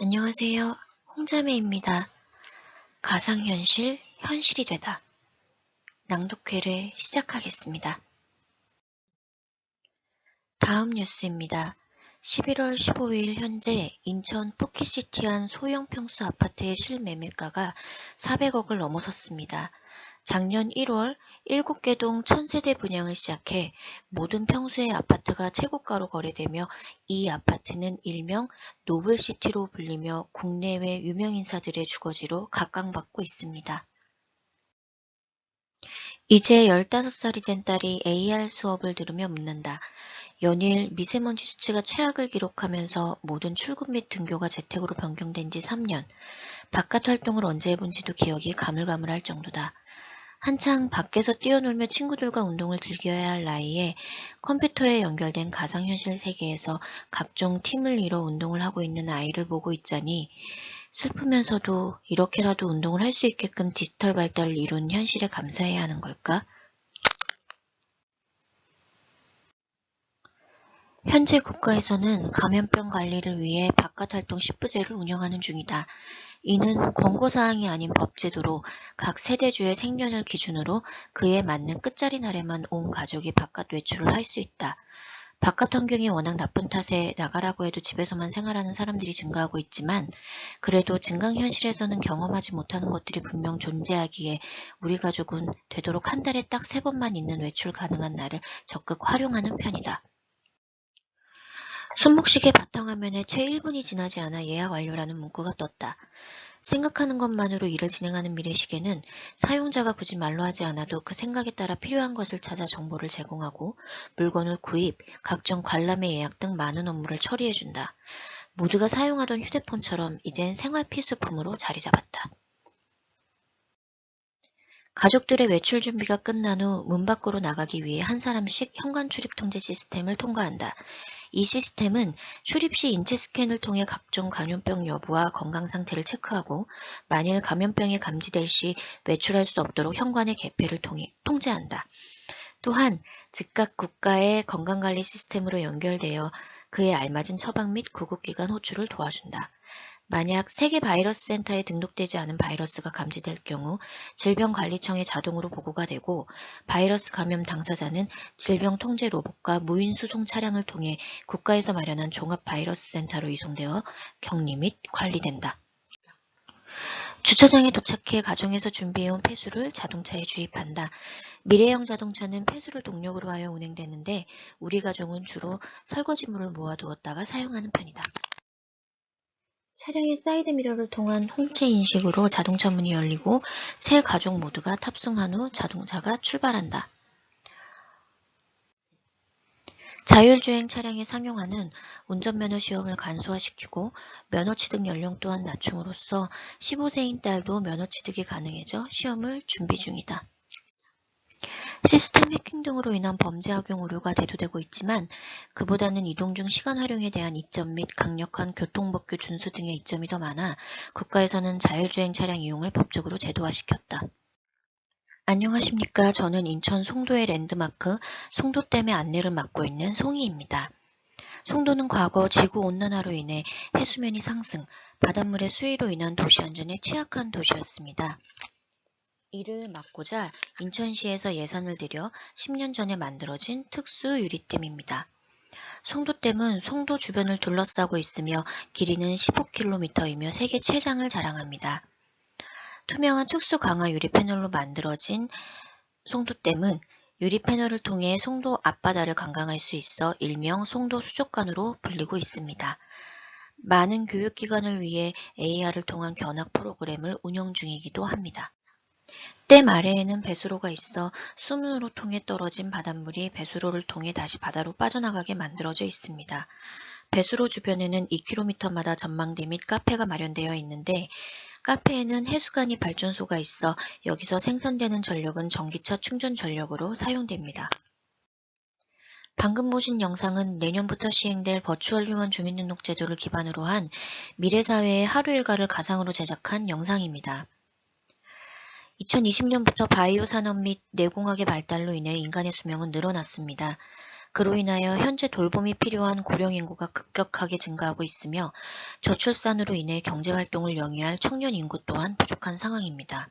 안녕하세요. 홍자매입니다. 가상현실, 현실이 되다. 낭독회를 시작하겠습니다. 다음 뉴스입니다. 11월 15일 현재 인천 포켓시티 한 소형 평수 아파트의 실매매가가 400억을 넘어섰습니다. 작년 1월 7개 동 1000세대 분양을 시작해 모든 평수의 아파트가 최고가로 거래되며 이 아파트는 일명 노블시티로 불리며 국내외 유명 인사들의 주거지로 각광받고 있습니다. 이제 15살이 된 딸이 AR 수업을 들으며 묻는다. 연일 미세먼지 수치가 최악을 기록하면서 모든 출근 및 등교가 재택으로 변경된 지 3년. 바깥 활동을 언제 해본지도 기억이 가물가물할 정도다. 한창 밖에서 뛰어놀며 친구들과 운동을 즐겨야 할 나이에 컴퓨터에 연결된 가상현실 세계에서 각종 팀을 이뤄 운동을 하고 있는 아이를 보고 있자니 슬프면서도 이렇게라도 운동을 할 수 있게끔 디지털 발달을 이룬 현실에 감사해야 하는 걸까? 현재 국가에서는 감염병 관리를 위해 바깥활동 10부제를 운영하는 중이다. 이는 권고사항이 아닌 법제도로 각 세대주의 생년을 기준으로 그에 맞는 끝자리 날에만 온 가족이 바깥 외출을 할 수 있다. 바깥 환경이 워낙 나쁜 탓에 나가라고 해도 집에서만 생활하는 사람들이 증가하고 있지만 그래도 증강현실에서는 경험하지 못하는 것들이 분명 존재하기에 우리 가족은 되도록 한 달에 딱 3번만 있는 외출 가능한 날을 적극 활용하는 편이다. 손목시계 바탕화면에 채 1분이 지나지 않아 예약 완료라는 문구가 떴다. 생각하는 것만으로 일을 진행하는 미래시계는 사용자가 굳이 말로 하지 않아도 그 생각에 따라 필요한 것을 찾아 정보를 제공하고 물건을 구입, 각종 관람의 예약 등 많은 업무를 처리해준다. 모두가 사용하던 휴대폰처럼 이젠 생활 필수품으로 자리 잡았다. 가족들의 외출 준비가 끝난 후 문 밖으로 나가기 위해 한 사람씩 현관 출입 통제 시스템을 통과한다. 이 시스템은 출입 시 인체 스캔을 통해 각종 감염병 여부와 건강 상태를 체크하고 만일 감염병이 감지될 시 외출할 수 없도록 현관의 개폐를 통해 통제한다. 또한 즉각 국가의 건강관리 시스템으로 연결되어 그에 알맞은 처방 및 구급기관 호출을 도와준다. 만약 세계바이러스센터에 등록되지 않은 바이러스가 감지될 경우 질병관리청에 자동으로 보고가 되고 바이러스 감염 당사자는 질병통제 로봇과 무인 수송 차량을 통해 국가에서 마련한 종합바이러스센터로 이송되어 격리 및 관리된다. 주차장에 도착해 가정에서 준비해온 폐수를 자동차에 주입한다. 미래형 자동차는 폐수를 동력으로 하여 운행되는데 우리 가정은 주로 설거지물을 모아두었다가 사용하는 편이다. 차량의 사이드 미러를 통한 홍채 인식으로 자동차 문이 열리고 세 가족 모두가 탑승한 후 자동차가 출발한다. 자율주행 차량의 상용화는 운전면허 시험을 간소화시키고 면허 취득 연령 또한 낮춤으로써 15세인 딸도 면허 취득이 가능해져 시험을 준비 중이다. 시스템 해킹 등으로 인한 범죄 악용 우려가 대두되고 있지만 그보다는 이동 중 시간 활용에 대한 이점 및 강력한 교통법규 준수 등의 이점이 더 많아 국가에서는 자율주행 차량 이용을 법적으로 제도화시켰다. 안녕하십니까. 저는 인천 송도의 랜드마크 송도댐의 안내를 맡고 있는 송이입니다. 송도는 과거 지구온난화로 인해 해수면이 상승, 바닷물의 수위로 인한 도시안전에 취약한 도시였습니다. 이를 막고자 인천시에서 예산을 들여 10년 전에 만들어진 특수 유리댐입니다. 송도댐은 송도 주변을 둘러싸고 있으며 길이는 15km이며 세계 최장을 자랑합니다. 투명한 특수 강화 유리 패널로 만들어진 송도댐은 유리 패널을 통해 송도 앞바다를 관광할 수 있어 일명 송도 수족관으로 불리고 있습니다. 많은 교육기관을 위해 AR을 통한 견학 프로그램을 운영 중이기도 합니다. 댐 아래에는 배수로가 있어 수문으로 통해 떨어진 바닷물이 배수로를 통해 다시 바다로 빠져나가게 만들어져 있습니다. 배수로 주변에는 2km마다 전망대 및 카페가 마련되어 있는데 카페에는 해수관이 발전소가 있어 여기서 생산되는 전력은 전기차 충전 전력으로 사용됩니다. 방금 보신 영상은 내년부터 시행될 버추얼 휴먼 주민등록 제도를 기반으로 한 미래사회의 하루 일과를 가상으로 제작한 영상입니다. 2020년부터 바이오 산업 및 내공학의 발달로 인해 인간의 수명은 늘어났습니다. 그로 인하여 현재 돌봄이 필요한 고령 인구가 급격하게 증가하고 있으며 저출산으로 인해 경제활동을 영위할 청년 인구 또한 부족한 상황입니다.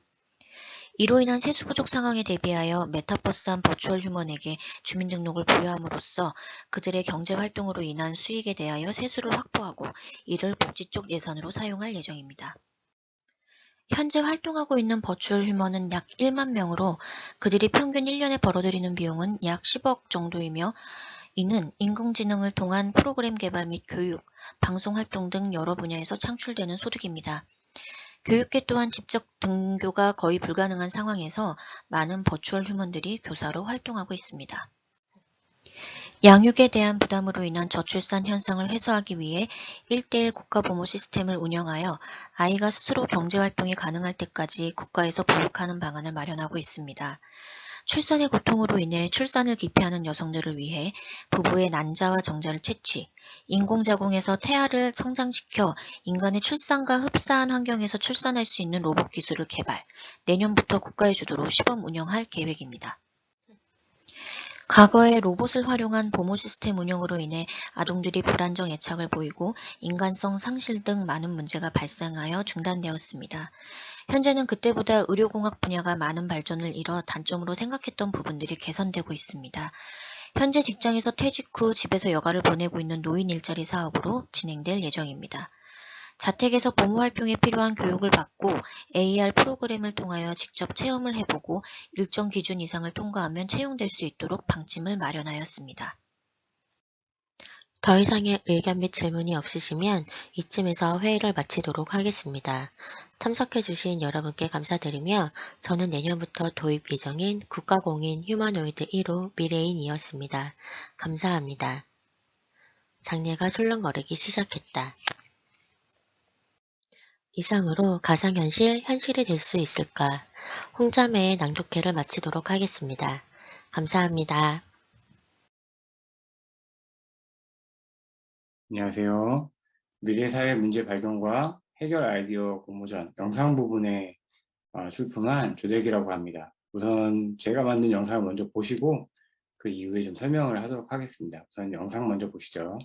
이로 인한 세수 부족 상황에 대비하여 메타버스한 버추얼 휴먼에게 주민등록을 부여함으로써 그들의 경제활동으로 인한 수익에 대하여 세수를 확보하고 이를 복지 쪽 예산으로 사용할 예정입니다. 현재 활동하고 있는 버추얼 휴먼은 약 1만 명으로 그들이 평균 1년에 벌어들이는 비용은 약 10억 정도이며 이는 인공지능을 통한 프로그램 개발 및 교육, 방송활동 등 여러 분야에서 창출되는 소득입니다. 교육계 또한 직접 등교가 거의 불가능한 상황에서 많은 버추얼 휴먼들이 교사로 활동하고 있습니다. 양육에 대한 부담으로 인한 저출산 현상을 해소하기 위해 1:1 국가보모 시스템을 운영하여 아이가 스스로 경제활동이 가능할 때까지 국가에서 보육하는 방안을 마련하고 있습니다. 출산의 고통으로 인해 출산을 기피하는 여성들을 위해 부부의 난자와 정자를 채취, 인공자궁에서 태아를 성장시켜 인간의 출산과 흡사한 환경에서 출산할 수 있는 로봇 기술을 개발, 내년부터 국가의 주도로 시범 운영할 계획입니다. 과거에 로봇을 활용한 보모 시스템 운영으로 인해 아동들이 불안정 애착을 보이고 인간성 상실 등 많은 문제가 발생하여 중단되었습니다. 현재는 그때보다 의료공학 분야가 많은 발전을 이뤄 단점으로 생각했던 부분들이 개선되고 있습니다. 현재 직장에서 퇴직 후 집에서 여가를 보내고 있는 노인 일자리 사업으로 진행될 예정입니다. 자택에서 보모활동에 필요한 교육을 받고 AR 프로그램을 통하여 직접 체험을 해보고 일정 기준 이상을 통과하면 채용될 수 있도록 방침을 마련하였습니다. 더 이상의 의견 및 질문이 없으시면 이쯤에서 회의를 마치도록 하겠습니다. 참석해주신 여러분께 감사드리며 저는 내년부터 도입 예정인 국가공인 휴머노이드 1호 미래인이었습니다. 감사합니다. 장례가 술렁거리기 시작했다. 이상으로 가상현실, 현실이 될 수 있을까? 홍자매의 낭독회를 마치도록 하겠습니다. 감사합니다. 안녕하세요. 미래사회 문제 발견과 해결 아이디어 공모전 영상 부분에 출품한 조대기라고 합니다. 우선 제가 만든 영상을 먼저 보시고 그 이후에 좀 설명을 하도록 하겠습니다. 우선 영상 먼저 보시죠.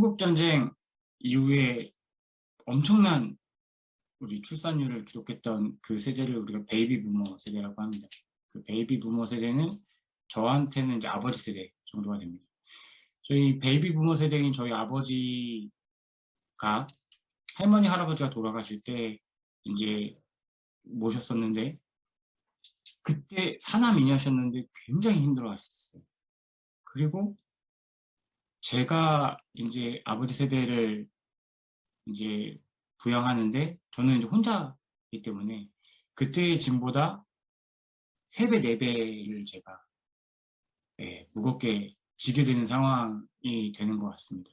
한국전쟁 이후에 엄청난 우리 출산율을 기록했던 그 세대를 우리가 베이비 부머 세대라고 합니다. 그 베이비 부머 세대는 저한테는 이제 아버지 세대 정도가 됩니다. 저희 베이비 부머 세대인 저희 아버지가 할머니, 할아버지가 돌아가실 때 이제 모셨었는데 그때 사남이녀셨는데 굉장히 힘들어 하셨어요. 그리고 제가 이제 아버지 세대를 이제 부양하는데 저는 이제 혼자이기 때문에 그때의 짐보다 3배, 4배를 제가 무겁게 지게 되는 상황이 되는 것 같습니다.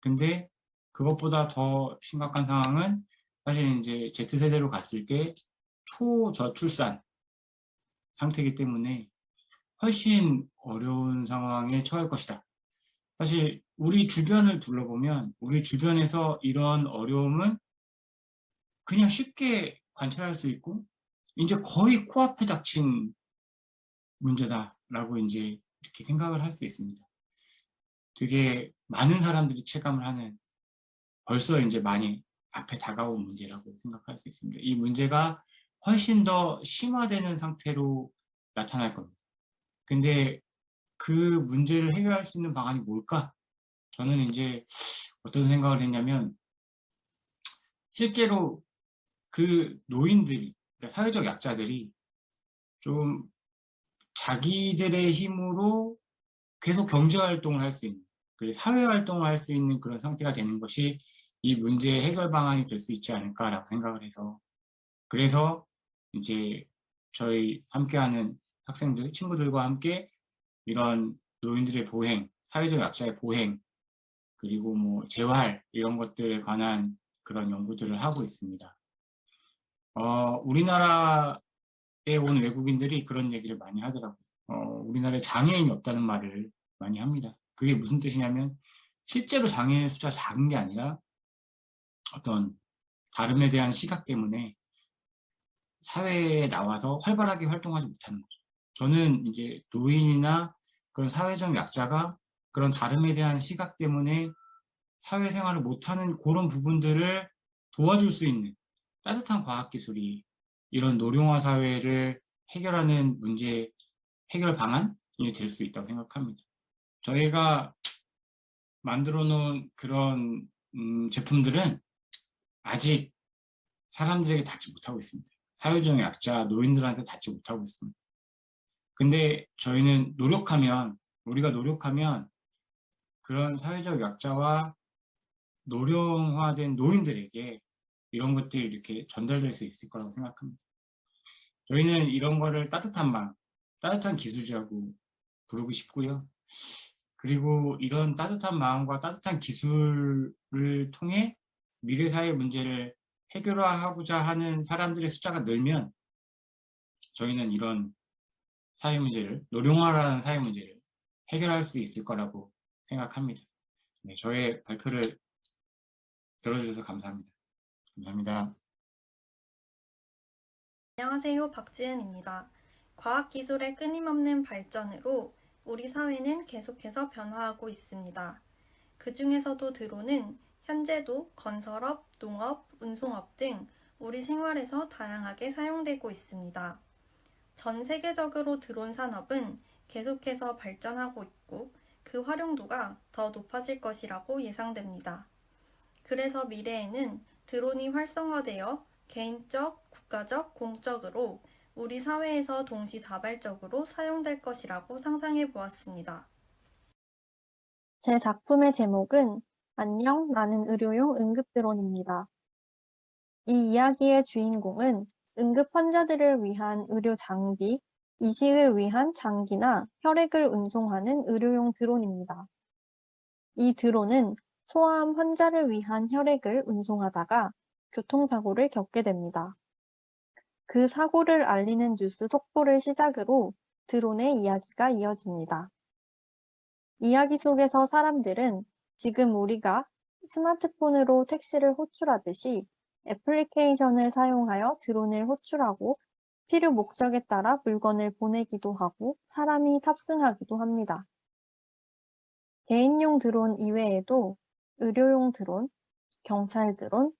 근데 그것보다 더 심각한 상황은 사실 이제 Z세대로 갔을 때 초저출산 상태이기 때문에 훨씬 어려운 상황에 처할 것이다. 사실 우리 주변을 둘러보면 우리 주변에서 이런 어려움은 그냥 쉽게 관찰할 수 있고 이제 거의 코앞에 닥친 문제다라고 이제 이렇게 생각을 할 수 있습니다. 되게 많은 사람들이 체감을 하는 벌써 이제 많이 앞에 다가온 문제라고 생각할 수 있습니다. 이 문제가 훨씬 더 심화되는 상태로 나타날 겁니다. 근데 그 문제를 해결할 수 있는 방안이 뭘까? 저는 이제 어떤 생각을 했냐면 실제로 그 노인들이, 그러니까 사회적 약자들이 좀 자기들의 힘으로 계속 경제활동을 할 수 있는, 그리고 사회활동을 할 수 있는 그런 상태가 되는 것이 이 문제의 해결 방안이 될 수 있지 않을까라고 생각을 해서 그래서 이제 저희 함께하는 학생들, 친구들과 함께 이런 노인들의 보행, 사회적 약자의 보행, 그리고 뭐 재활 이런 것들에 관한 그런 연구들을 하고 있습니다. 우리나라에 온 외국인들이 그런 얘기를 많이 하더라고요. 우리나라에 장애인이 없다는 말을 많이 합니다. 그게 무슨 뜻이냐면 실제로 장애인의 숫자가 작은 게 아니라 어떤 다름에 대한 시각 때문에 사회에 나와서 활발하게 활동하지 못하는 거죠. 저는 이제 노인이나 그런 사회적 약자가 그런 다름에 대한 시각 때문에 사회생활을 못하는 그런 부분들을 도와줄 수 있는 따뜻한 과학기술이 이런 노령화 사회를 해결하는 문제 해결 방안이 될 수 있다고 생각합니다. 저희가 만들어 놓은 그런 제품들은 아직 사람들에게 닿지 못하고 있습니다. 사회적 약자, 노인들한테 닿지 못하고 있습니다. 근데 저희는 우리가 노력하면 그런 사회적 약자와 노령화된 노인들에게 이런 것들이 이렇게 전달될 수 있을 거라고 생각합니다. 저희는 이런 거를 따뜻한 마음, 따뜻한 기술이라고 부르고 싶고요. 그리고 이런 따뜻한 마음과 따뜻한 기술을 통해 미래 사회 문제를 해결하고자 하는 사람들의 숫자가 늘면 저희는 이런 사회 문제를, 노령화라는 사회 문제를 해결할 수 있을 거라고 생각합니다. 네, 저의 발표를 들어주셔서 감사합니다. 감사합니다. 안녕하세요. 박지은입니다. 과학기술의 끊임없는 발전으로 우리 사회는 계속해서 변화하고 있습니다. 그 중에서도 드론은 현재도 건설업, 농업, 운송업 등 우리 생활에서 다양하게 사용되고 있습니다. 전 세계적으로 드론 산업은 계속해서 발전하고 있고 그 활용도가 더 높아질 것이라고 예상됩니다. 그래서 미래에는 드론이 활성화되어 개인적, 국가적, 공적으로 우리 사회에서 동시다발적으로 사용될 것이라고 상상해 보았습니다. 제 작품의 제목은 안녕, 나는 의료용 응급드론입니다. 이 이야기의 주인공은 응급 환자들을 위한 의료 장비, 이식을 위한 장기나 혈액을 운송하는 의료용 드론입니다. 이 드론은 소아암 환자를 위한 혈액을 운송하다가 교통사고를 겪게 됩니다. 그 사고를 알리는 뉴스 속보를 시작으로 드론의 이야기가 이어집니다. 이야기 속에서 사람들은 지금 우리가 스마트폰으로 택시를 호출하듯이 애플리케이션을 사용하여 드론을 호출하고 필요 목적에 따라 물건을 보내기도 하고 사람이 탑승하기도 합니다. 개인용 드론 이외에도 의료용 드론, 경찰 드론,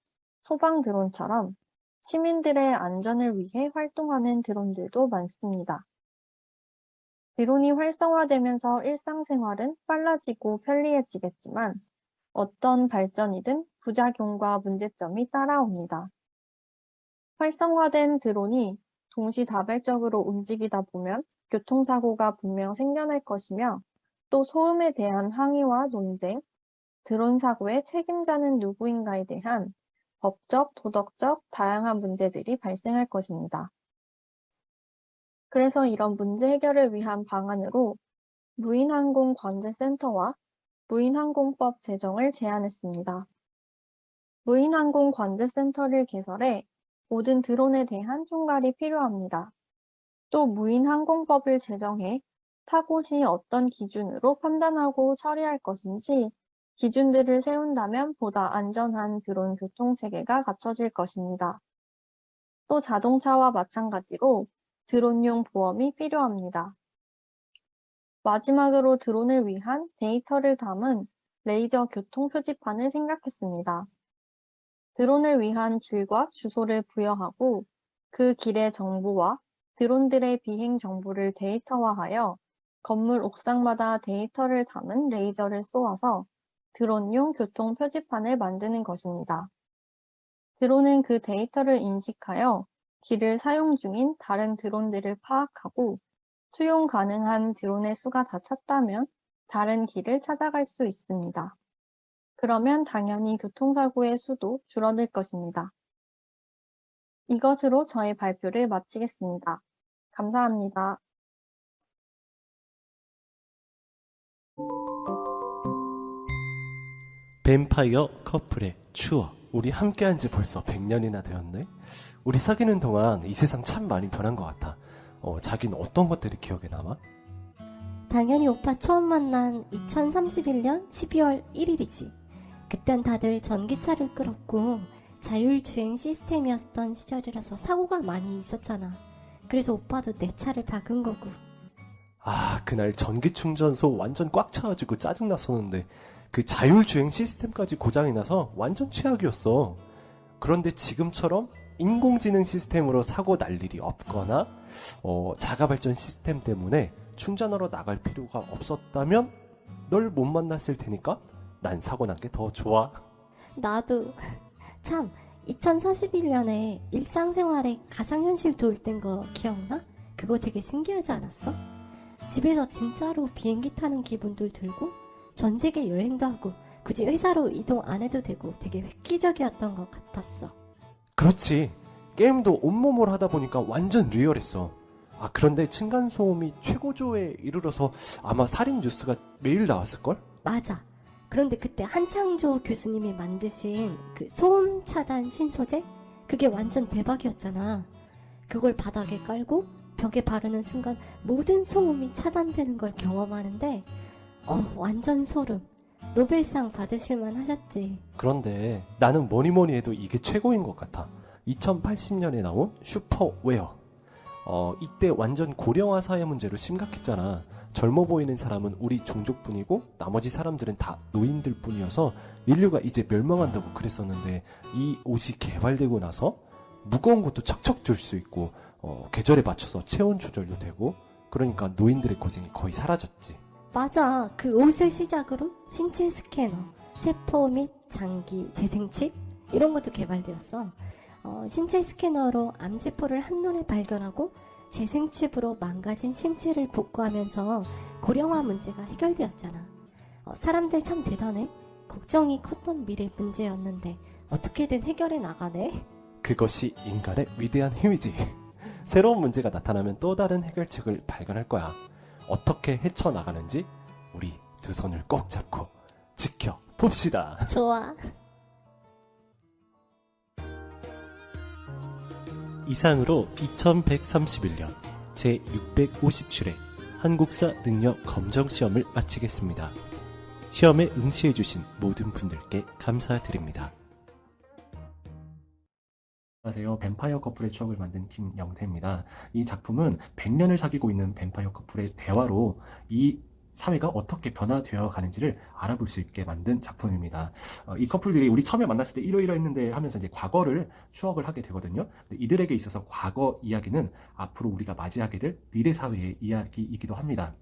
소방 드론처럼 시민들의 안전을 위해 활동하는 드론들도 많습니다. 드론이 활성화되면서 일상생활은 빨라지고 편리해지겠지만 어떤 발전이든 부작용과 문제점이 따라옵니다. 활성화된 드론이 동시다발적으로 움직이다 보면 교통사고가 분명 생겨날 것이며 또 소음에 대한 항의와 논쟁, 드론 사고의 책임자는 누구인가에 대한 법적, 도덕적 다양한 문제들이 발생할 것입니다. 그래서 이런 문제 해결을 위한 방안으로 무인항공관제센터와 무인항공법 제정을 제안했습니다. 무인항공관제센터를 개설해 모든 드론에 대한 총괄이 필요합니다. 또 무인항공법을 제정해 사고 시 어떤 기준으로 판단하고 처리할 것인지 기준들을 세운다면 보다 안전한 드론 교통체계가 갖춰질 것입니다. 또 자동차와 마찬가지로 드론용 보험이 필요합니다. 마지막으로 드론을 위한 데이터를 담은 레이저 교통 표지판을 생각했습니다. 드론을 위한 길과 주소를 부여하고 그 길의 정보와 드론들의 비행 정보를 데이터화하여 건물 옥상마다 데이터를 담은 레이저를 쏘아서 드론용 교통 표지판을 만드는 것입니다. 드론은 그 데이터를 인식하여 길을 사용 중인 다른 드론들을 파악하고 수용 가능한 드론의 수가 다 찼다면 다른 길을 찾아갈 수 있습니다. 그러면 당연히 교통사고의 수도 줄어들 것입니다. 이것으로 저의 발표를 마치겠습니다. 감사합니다. 뱀파이어 커플의 추억. 우리 함께한 지 벌써 100년이나 되었네. 우리 사귀는 동안 이 세상 참 많이 변한 것 같아. 자기는 어떤 것들이 기억에 남아? 당연히 오빠 처음 만난 2031년 12월 1일이지. 그땐 다들 전기차를 끌었고 자율주행 시스템이었던 시절이라서 사고가 많이 있었잖아. 그래서 오빠도 내 차를 박은 거고. 아, 그날 전기충전소 완전 꽉 차가지고 짜증났었는데 그 자율주행 시스템까지 고장이 나서 완전 최악이었어. 그런데 지금처럼 인공지능 시스템으로 사고 날 일이 없거나 자가발전 시스템 때문에 충전하러 나갈 필요가 없었다면 널 못 만났을 테니까 난 사고 난 게 더 좋아. 나도. 참, 2041년에 일상생활에 가상현실 도입된 거 기억나? 그거 되게 신기하지 않았어? 집에서 진짜로 비행기 타는 기분도 들고 전 세계 여행도 하고 굳이 회사로 이동 안 해도 되고 되게 획기적이었던 것 같았어. 그렇지. 게임도 온몸으로 하다 보니까 완전 리얼했어. 아, 그런데 층간소음이 최고조에 이르러서 아마 살인 뉴스가 매일 나왔을걸? 맞아. 그런데 그때 한창조 교수님이 만드신 그 소음 차단 신소재? 그게 완전 대박이었잖아. 그걸 바닥에 깔고 벽에 바르는 순간 모든 소음이 차단되는 걸 경험하는데 완전 소름. 노벨상 받으실만 하셨지. 그런데 나는 뭐니 해도 이게 최고인 것 같아. 2080년에 나온 슈퍼웨어. 이때 완전 고령화 사회 문제로 심각했잖아. 젊어 보이는 사람은 우리 종족뿐이고 나머지 사람들은 다 노인들 뿐이어서 인류가 이제 멸망한다고 그랬었는데 이 옷이 개발되고 나서 무거운 것도 척척 들 수 있고 계절에 맞춰서 체온 조절도 되고 그러니까 노인들의 고생이 거의 사라졌지. 맞아. 그 옷을 시작으로 신체 스캐너, 세포 및 장기 재생칩 이런 것도 개발되었어. 신체 스캐너로 암세포를 한눈에 발견하고 재생칩으로 망가진 신체를 복구하면서 고령화 문제가 해결되었잖아. 사람들 참 대단해. 걱정이 컸던 미래 문제였는데 어떻게든 해결해 나가네. 그것이 인간의 위대한 힘이지. 새로운 문제가 나타나면 또 다른 해결책을 발견할 거야. 어떻게 헤쳐나가는지 우리 두 손을 꼭 잡고 지켜봅시다. 좋아. 이상으로 2131년 제650출의 한국사 능력 검정 시험을 마치겠습니다. 시험에 응시해주신 모든 분들께 감사드립니다. 안녕하세요. 뱀파이어 커플의 추억을 만든 김영태입니다. 이 작품은 100년을 사귀고 있는 뱀파이어 커플의 대화로 이 사회가 어떻게 변화되어 가는지를 알아볼 수 있게 만든 작품입니다. 이 커플들이 우리 처음에 만났을 때 이러이러했는데 하면서 이제 과거를 추억을 하게 되거든요. 근데 이들에게 있어서 과거 이야기는 앞으로 우리가 맞이하게 될 미래 사회의 이야기이기도 합니다.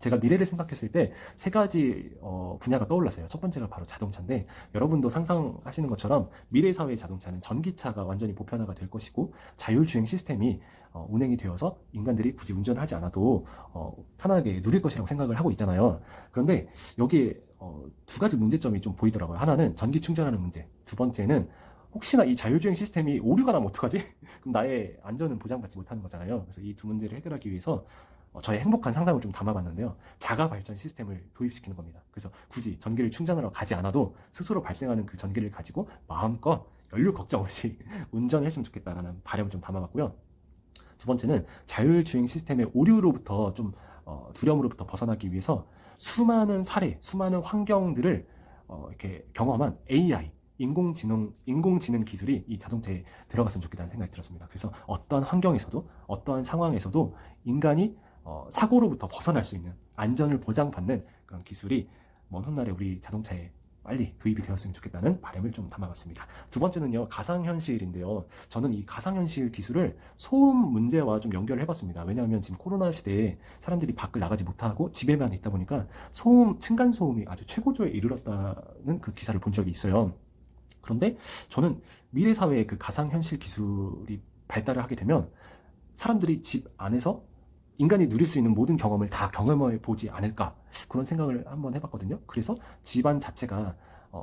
제가 미래를 생각했을 때 세 가지 분야가 떠올랐어요. 첫 번째가 바로 자동차인데, 여러분도 상상하시는 것처럼 미래 사회의 자동차는 전기차가 완전히 보편화가 될 것이고, 자율주행 시스템이 운행이 되어서 인간들이 굳이 운전을 하지 않아도 편하게 누릴 것이라고 생각을 하고 있잖아요. 그런데 여기에 두 가지 문제점이 좀 보이더라고요. 하나는 전기 충전하는 문제, 두 번째는 혹시나 이 자율주행 시스템이 오류가 나면 어떡하지? 그럼 나의 안전은 보장받지 못하는 거잖아요. 그래서 이 두 문제를 해결하기 위해서 저의 행복한 상상을 좀 담아봤는데요. 자가 발전 시스템을 도입시키는 겁니다. 그래서 굳이 전기를 충전하러 가지 않아도 스스로 발생하는 그 전기를 가지고 마음껏 연료 걱정 없이 운전을 했으면 좋겠다라는 바람을 좀 담아봤고요. 두 번째는 자율주행 시스템의 오류로부터 좀 두려움으로부터 벗어나기 위해서 수많은 사례, 수많은 환경들을 이렇게 경험한 AI, 인공지능 기술이 이 자동차에 들어갔으면 좋겠다는 생각이 들었습니다. 그래서 어떠한 환경에서도, 어떠한 상황에서도 인간이 사고로부터 벗어날 수 있는, 안전을 보장받는 그런 기술이 먼 훗날에 우리 자동차에 빨리 도입이 되었으면 좋겠다는 바람을 좀 담아봤습니다. 두 번째는요, 가상현실인데요. 저는 이 가상현실 기술을 소음 문제와 좀 연결을 해봤습니다. 왜냐하면 지금 코로나 시대에 사람들이 밖을 나가지 못하고 집에만 있다 보니까 층간소음이 아주 최고조에 이르렀다는 그 기사를 본 적이 있어요. 그런데 저는 미래 사회의 그 가상현실 기술이 발달을 하게 되면 사람들이 집 안에서 인간이 누릴 수 있는 모든 경험을 다 경험해 보지 않을까, 그런 생각을 한번 해봤거든요. 그래서 집안 자체가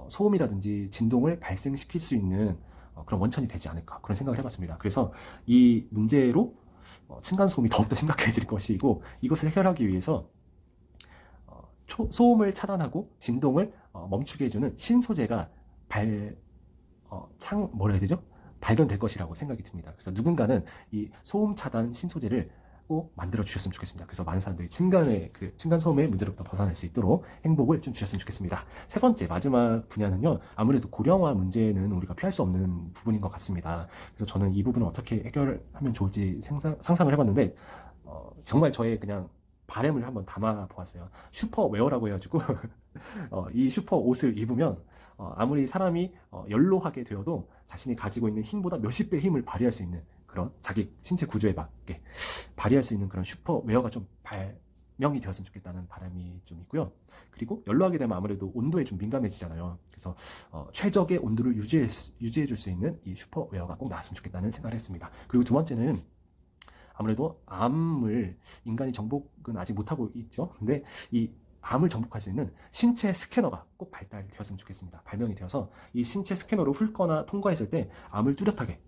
소음이라든지 진동을 발생시킬 수 있는 그런 원천이 되지 않을까, 그런 생각을 해봤습니다. 그래서 이 문제로 층간소음이 더욱더 심각해질 것이고, 이것을 해결하기 위해서 소음을 차단하고 진동을 멈추게 해주는 신소재가 뭐라 해야 되죠? 발견될 것이라고 생각이 듭니다. 그래서 누군가는 이 소음 차단 신소재를 꼭 만들어 주셨으면 좋겠습니다. 그래서 많은 사람들이 층간소음의 문제로부터 벗어날 수 있도록 행복을 좀 주셨으면 좋겠습니다. 세 번째, 마지막 분야는요, 아무래도 고령화 문제는 우리가 피할 수 없는 부분인 것 같습니다. 그래서 저는 이 부분을 어떻게 해결하면 좋을지 상상을 해봤는데, 정말 저의 그냥 바램을 한번 담아 보았어요. 슈퍼웨어라고 해가지고 이 슈퍼 옷을 입으면 아무리 사람이 연로하게 되어도 자신이 가지고 있는 힘보다 몇십 배 힘을 발휘할 수 있는, 그런 자기 신체 구조에 맞게 발휘할 수 있는 그런 슈퍼웨어가 좀 발명이 되었으면 좋겠다는 바람이 좀 있고요. 그리고 연로하게 되면 아무래도 온도에 좀 민감해지잖아요. 그래서 최적의 온도를 유지해 줄 수 있는 이 슈퍼웨어가 꼭 나왔으면 좋겠다는 생각을 했습니다. 그리고 두 번째는 아무래도 암을 인간이 정복은 아직 못하고 있죠. 근데 이 암을 정복할 수 있는 신체 스캐너가 꼭 발달되었으면 좋겠습니다. 발명이 되어서 이 신체 스캐너로 훑거나 통과했을 때 암을 뚜렷하게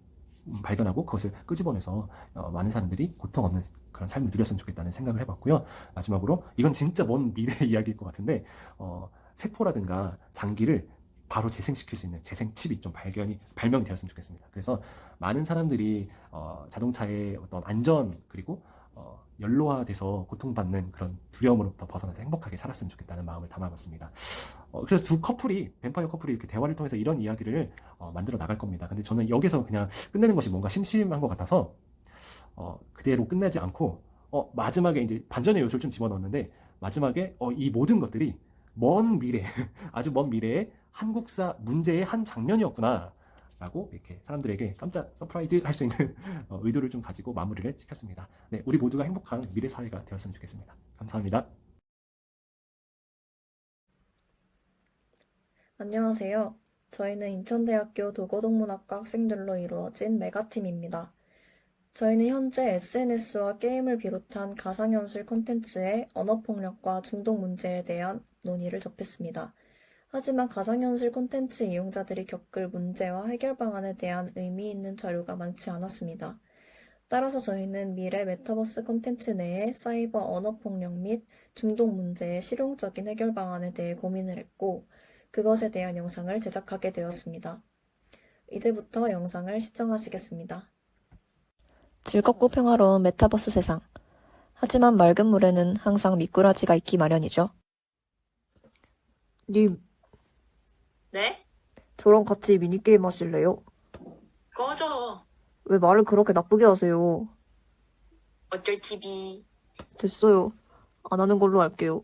발견하고 그것을 끄집어내서 많은 사람들이 고통 없는 그런 삶을 누렸으면 좋겠다는 생각을 해봤고요. 마지막으로, 이건 진짜 먼 미래 이야기일 것 같은데, 세포라든가 장기를 바로 재생시킬 수 있는 재생칩이 좀 발명이 되었으면 좋겠습니다. 그래서 많은 사람들이 자동차의 어떤 안전, 그리고 연로화돼서 고통받는 그런 두려움으로부터 벗어나서 행복하게 살았으면 좋겠다는 마음을 담아봤습니다. 그래서 두 커플이, 뱀파이어 커플이 이렇게 대화를 통해서 이런 이야기를 만들어 나갈 겁니다. 근데 저는 여기서 그냥 끝내는 것이 뭔가 심심한 것 같아서 그대로 끝내지 않고 마지막에 이제 반전의 요소를 좀 집어넣었는데, 마지막에 이 모든 것들이 먼 미래, 아주 먼 미래의 한국사 문제의 한 장면이었구나 라고 이렇게 사람들에게 깜짝 서프라이즈 할 수 있는 의도를 좀 가지고 마무리를 시켰습니다. 네, 우리 모두가 행복한 미래 사회가 되었으면 좋겠습니다. 감사합니다. 안녕하세요. 저희는 인천대학교 도고동문학과 학생들로 이루어진 메가팀입니다. 저희는 현재 SNS와 게임을 비롯한 가상현실 콘텐츠의 언어폭력과 중독 문제에 대한 논의를 접했습니다. 하지만 가상현실 콘텐츠 이용자들이 겪을 문제와 해결 방안에 대한 의미 있는 자료가 많지 않았습니다. 따라서 저희는 미래 메타버스 콘텐츠 내의 사이버 언어폭력 및 중독 문제의 실용적인 해결 방안에 대해 고민을 했고, 그것에 대한 영상을 제작하게 되었습니다. 이제부터 영상을 시청하시겠습니다. 즐겁고 평화로운 메타버스 세상. 하지만 맑은 물에는 항상 미꾸라지가 있기 마련이죠. 님, 네? 저랑 같이 미니게임 하실래요? 꺼져. 왜 말을 그렇게 나쁘게 하세요? 어쩔 TV. 됐어요. 안 하는 걸로 할게요.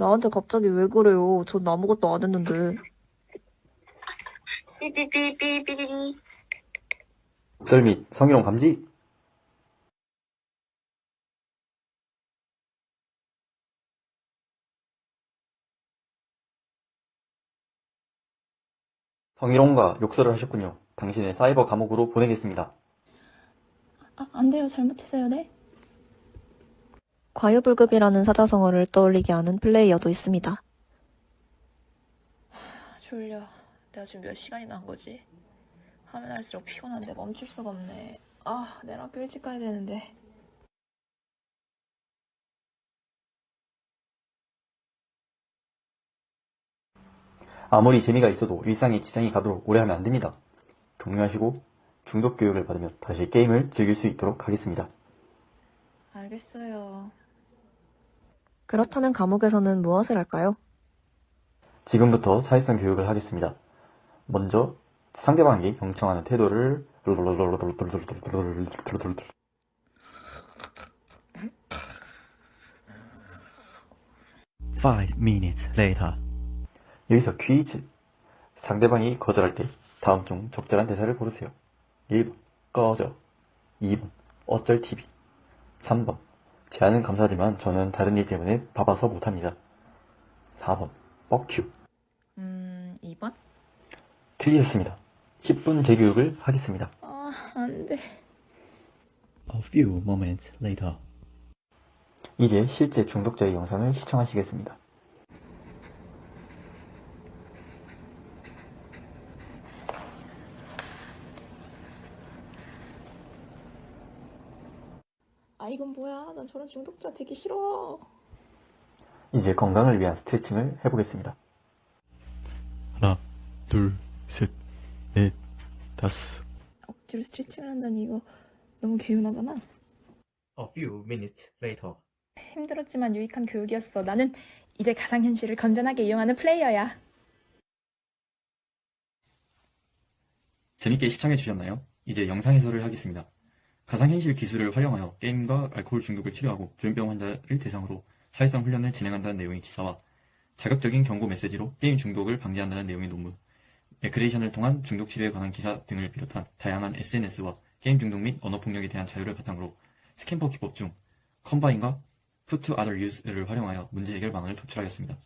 나한테 갑자기 왜 그래요? 전 아무것도 안 했는데. 삐삐삐삐삐삐. 욕설 및 성희롱 감지. 성희롱과 욕설을 하셨군요. 당신의 사이버 감옥으로 보내겠습니다. 안 돼요. 잘못했어요. 네? 과유불급이라는 사자성어를 떠올리게 하는 플레이어도 있습니다. 졸려. 내가 지금 몇 시간이나 한 거지? 하면 할수록 피곤한데 멈출 수가 없네. 내일 학교 일찍 가야 되는데. 아무리 재미가 있어도 일상에 지장이 가도록 오래 하면 안 됩니다. 독려하시고 중독 교육을 받으면 다시 게임을 즐길 수 있도록 하겠습니다. 알겠어요. 그렇다면 감옥에서는 무엇을 할까요? 지금부터 사회성 교육을 하겠습니다. 먼저 상대방에게 경청하는 태도를 5 minutes later. 여기서 퀴즈. 상대방이 거절할 때 다음 중 적절한 대사를 고르세요. 1번 꺼져, 2번 어쩔 TV, 3번 제안은 감사하지만 저는 다른 일 때문에 바빠서 못합니다. 4번 뻑큐. 2번? 틀리셨습니다. 10분 재교육을 하겠습니다. 안 돼. A few moments later. 이제 실제 중독자의 영상을 시청하시겠습니다. 이건 뭐야? 난 저런 중독자 되기 싫어. 이제 건강을 위한 스트레칭을 해보겠습니다. 하나, 둘, 셋, 넷, 다섯. 억지로 스트레칭을 한다니 이거 너무 개운하잖아. A few minutes later. 힘들었지만 유익한 교육이었어. 나는 이제 가상현실을 건전하게 이용하는 플레이어야. 재밌게 시청해주셨나요? 이제 영상 해설을 하겠습니다. 가상현실 기술을 활용하여 게임과 알코올 중독을 치료하고 조현병 환자를 대상으로 사회성 훈련을 진행한다는 내용의 기사와 자극적인 경고 메시지로 게임 중독을 방지한다는 내용의 논문, 레크레이션을 통한 중독 치료에 관한 기사 등을 비롯한 다양한 SNS와 게임 중독 및 언어폭력에 대한 자료를 바탕으로 스캔퍼 기법 중 컴바인과 Put to Other Use를 활용하여 문제 해결 방안을 도출하였습니다.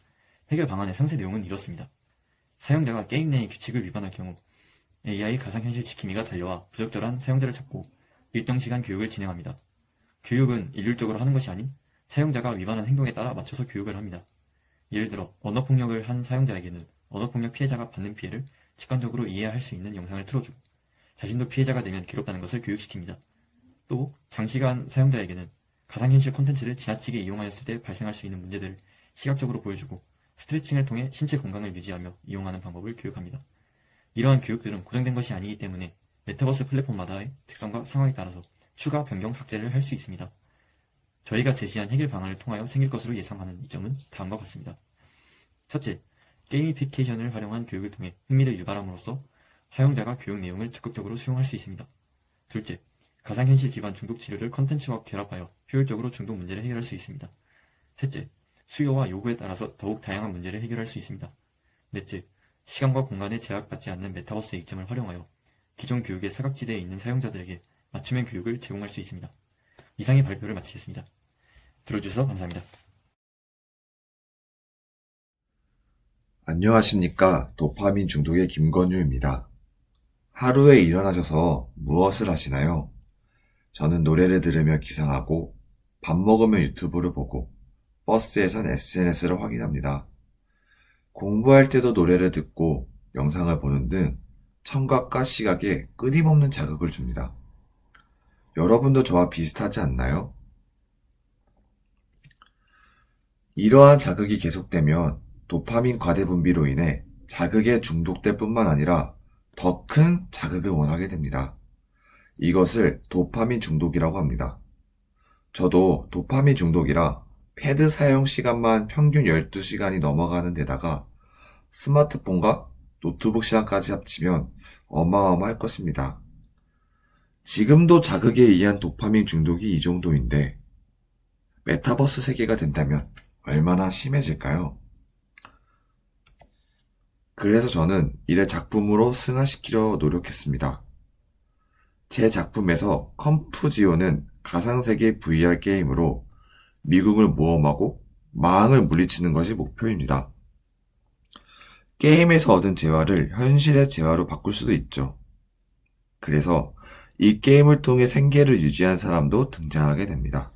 해결 방안의 상세 내용은 이렇습니다. 사용자가 게임 내의 규칙을 위반할 경우 AI 가상현실 지킴이가 달려와 부적절한 사용자를 찾고 일정 시간 교육을 진행합니다. 교육은 일률적으로 하는 것이 아닌 사용자가 위반한 행동에 따라 맞춰서 교육을 합니다. 예를 들어 언어폭력을 한 사용자에게는 언어폭력 피해자가 받는 피해를 직관적으로 이해할 수 있는 영상을 틀어주고 자신도 피해자가 되면 괴롭다는 것을 교육시킵니다. 또 장시간 사용자에게는 가상현실 콘텐츠를 지나치게 이용하였을 때 발생할 수 있는 문제들을 시각적으로 보여주고 스트레칭을 통해 신체 건강을 유지하며 이용하는 방법을 교육합니다. 이러한 교육들은 고정된 것이 아니기 때문에 메타버스 플랫폼마다의 특성과 상황에 따라서 추가 변경 삭제를 할 수 있습니다. 저희가 제시한 해결 방안을 통하여 생길 것으로 예상하는 이점은 다음과 같습니다. 첫째, 게이미피케이션을 활용한 교육을 통해 흥미를 유발함으로써 사용자가 교육 내용을 적극적으로 수용할 수 있습니다. 둘째, 가상현실 기반 중독 치료를 컨텐츠와 결합하여 효율적으로 중독 문제를 해결할 수 있습니다. 셋째, 수요와 요구에 따라서 더욱 다양한 문제를 해결할 수 있습니다. 넷째, 시간과 공간에 제약받지 않는 메타버스의 이점을 활용하여 기존 교육의 사각지대에 있는 사용자들에게 맞춤형 교육을 제공할 수 있습니다. 이상의 발표를 마치겠습니다. 들어주셔서 감사합니다. 안녕하십니까. 도파민 중독의 김건유입니다. 하루에 일어나셔서 무엇을 하시나요? 저는 노래를 들으며 기상하고 밥 먹으며 유튜브를 보고 버스에선 SNS를 확인합니다. 공부할 때도 노래를 듣고 영상을 보는 등 청각과 시각에 끊임없는 자극을 줍니다. 여러분도 저와 비슷하지 않나요? 이러한 자극이 계속되면 도파민 과대 분비로 인해 자극에 중독될 뿐만 아니라 더 큰 자극을 원하게 됩니다. 이것을 도파민 중독이라고 합니다. 저도 도파민 중독이라 패드 사용 시간만 평균 12시간이 넘어가는 데다가 스마트폰과 노트북 시간까지 합치면 어마어마할 것입니다. 지금도 자극에 의한 도파민 중독이 이 정도인데 메타버스 세계가 된다면 얼마나 심해질까요? 그래서 저는 이를 작품으로 승화시키려 노력했습니다. 제 작품에서 컴푸지오는 가상세계 VR 게임으로 미궁을 모험하고 망을 물리치는 것이 목표입니다. 게임에서 얻은 재화를 현실의 재화로 바꿀 수도 있죠. 그래서 이 게임을 통해 생계를 유지한 사람도 등장하게 됩니다.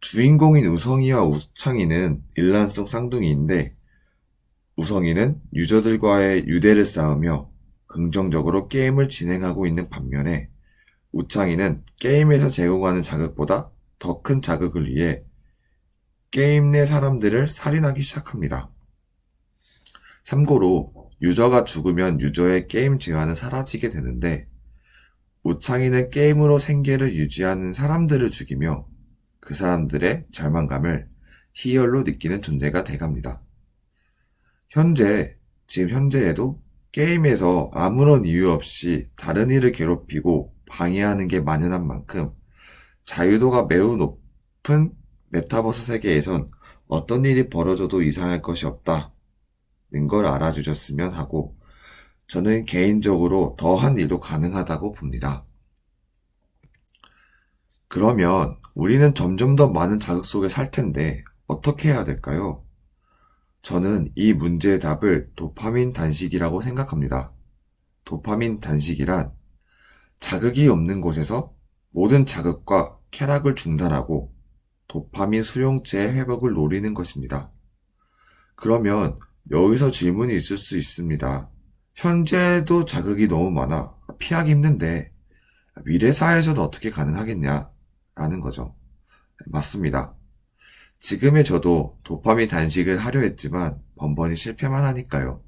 주인공인 우성이와 우창이는 일란성 쌍둥이인데 우성이는 유저들과의 유대를 쌓으며 긍정적으로 게임을 진행하고 있는 반면에 우창이는 게임에서 제공하는 자극보다 더 큰 자극을 위해 게임 내 사람들을 살인하기 시작합니다. 참고로 유저가 죽으면 유저의 게임 재화는 사라지게 되는데 우창이는 게임으로 생계를 유지하는 사람들을 죽이며 그 사람들의 절망감을 희열로 느끼는 존재가 돼갑니다. 지금 현재에도 게임에서 아무런 이유 없이 다른 이를 괴롭히고 방해하는 게 만연한 만큼 자유도가 매우 높은 메타버스 세계에선 어떤 일이 벌어져도 이상할 것이 없다는 걸 알아주셨으면 하고 저는 개인적으로 더한 일도 가능하다고 봅니다. 그러면 우리는 점점 더 많은 자극 속에 살 텐데 어떻게 해야 될까요? 저는 이 문제의 답을 도파민 단식이라고 생각합니다. 도파민 단식이란 자극이 없는 곳에서 모든 자극과 쾌락을 중단하고 도파민 수용체의 회복을 노리는 것입니다. 그러면 여기서 질문이 있을 수 있습니다. 현재도 자극이 너무 많아 피하기 힘든데 미래 사회에서도 어떻게 가능하겠냐? 라는 거죠. 맞습니다. 지금의 저도 도파민 단식을 하려 했지만 번번이 실패만 하니까요.